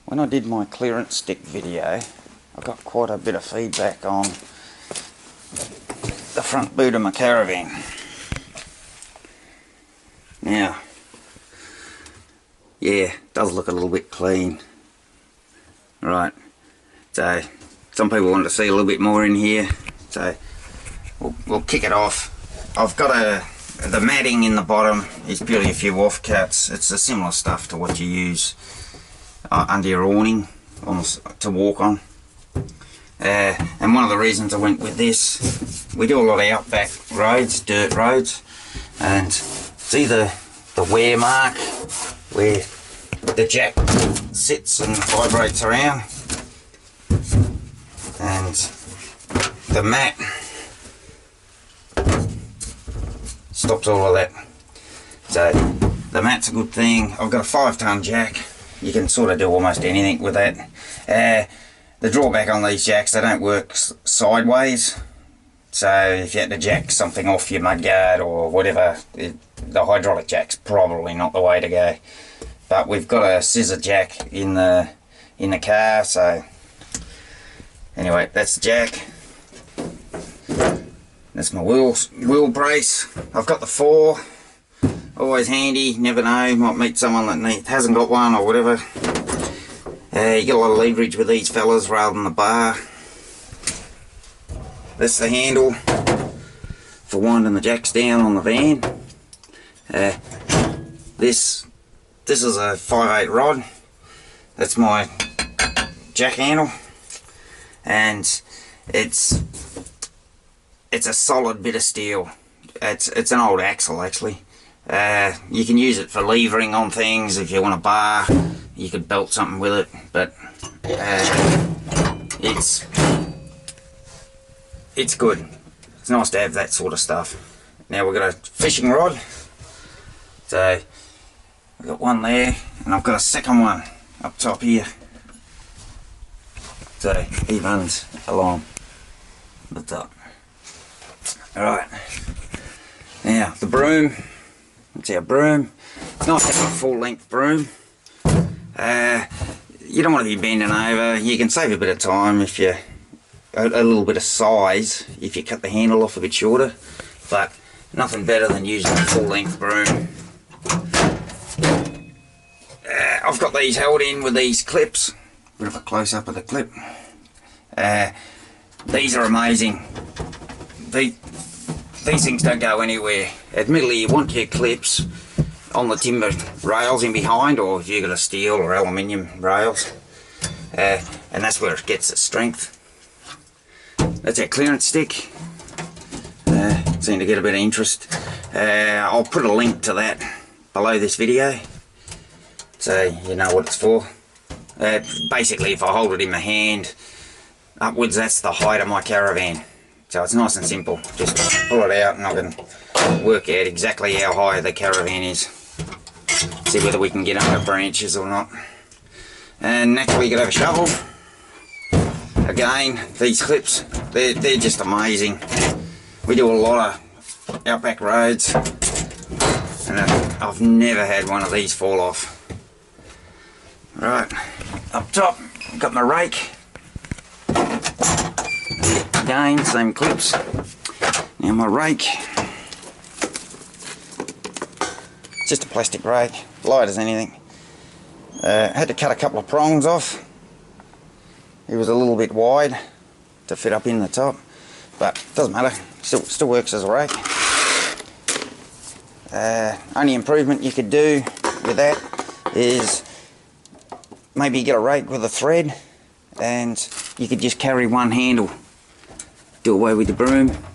When I did my clearance stick video, I got quite a bit of feedback on the front boot of my caravan. Now, yeah, it does look a little bit clean. Right, so some people want to see a little bit more in here, so we'll kick it off. I've got the matting in the bottom is purely a few offcuts. It's a similar stuff to what you use under your awning to walk on. And one of the reasons I went with this, we do a lot of outback roads, dirt roads, and see the wear mark where the jack sits and vibrates around, and the mat stops all of that. So the mat's a good thing. I've got a 5-ton jack. You can sort of do almost anything with that. The drawback on these jacks, they don't work sideways, so if you had to jack something off your mudguard or whatever, the hydraulic jack's probably not the way to go. But we've got a scissor jack in the car, so anyway, that's the jack. That's my wheel brace. I've got the 4, always handy, never know, might meet someone that hasn't got one or whatever. You get a lot of leverage with these fellas rather than the bar. That's the handle for winding the jacks down on the van. This is a 5/8 rod. That's my jack handle, and it's a solid bit of steel. It's an old axle actually. You can use it for levering on things if you want a bar. You could belt something with it, but it's good. It's nice to have that sort of stuff. Now we've got a fishing rod. So I've got one there, and I've got a second one up top here. So he runs along the top. Alright, now the broom. That's our broom. It's nice to have a full length broom. You don't want to be bending over. You can save a bit of time if you a little bit of size if you cut the handle off a bit shorter, but nothing better than using a full length broom. I've got these held in with these clips. Bit of a close up of the clip. These are amazing. These things don't go anywhere. Admittedly, you want your clips on the timber rails in behind, or if you've got a steel or aluminium rails, and that's where it gets its strength. That's our clearance stick. Seem to get a bit of interest. I'll put a link to that below this video so you know what it's for. Basically, if I hold it in my hand upwards, that's the height of my caravan. So it's nice and simple. Just pull it out and I can work out exactly how high the caravan is. See whether we can get under branches or not. And next we could have a shovel. Again, these clips, they're just amazing. We do a lot of outback roads, and I've never had one of these fall off. Right, up top, I've got my rake. Again, same clips. Now my rake, just a plastic rake, light as anything. Had to cut a couple of prongs off. It was a little bit wide to fit up in the top, but doesn't matter, still works as a rake. Only improvement you could do with that is maybe get a rake with a thread, and you could just carry one handle. Do away with the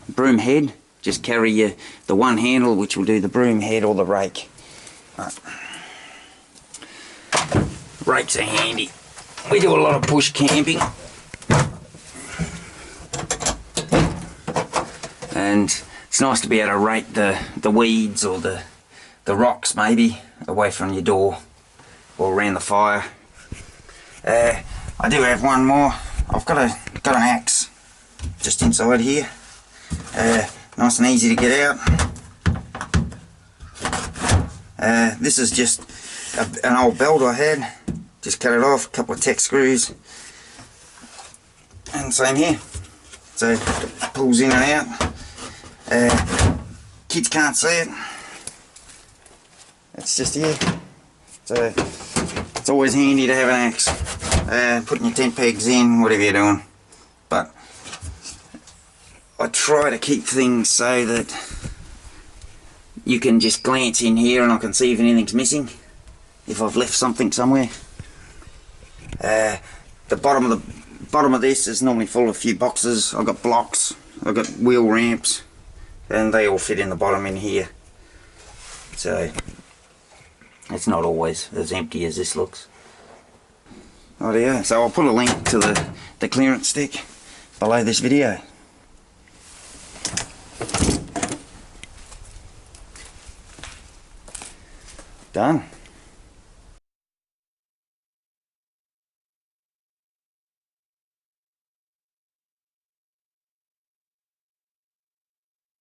broom head, just carry the one handle which will do the broom head or the rake. Right. Rakes are handy. We do a lot of bush camping, and it's nice to be able to rake the weeds or the rocks maybe away from your door or around the fire. I do have one more. I've got an axe just inside here. Nice and easy to get out. This is just an old belt I had. just cut it off, a couple of Tech screws, and same here. So it pulls in and out. Kids can't see it. It's just here. So it's always handy to have an axe. Putting your tent pegs in, whatever you're doing. But I try to keep things so that you can just glance in here and I can see if anything's missing, if I've left something somewhere. The bottom of this is normally full of a few boxes. I've got blocks, I've got wheel ramps, and they all fit in the bottom in here. So it's not always as empty as this looks. Oh yeah, so I'll put a link to the clearance stick below this video. Done.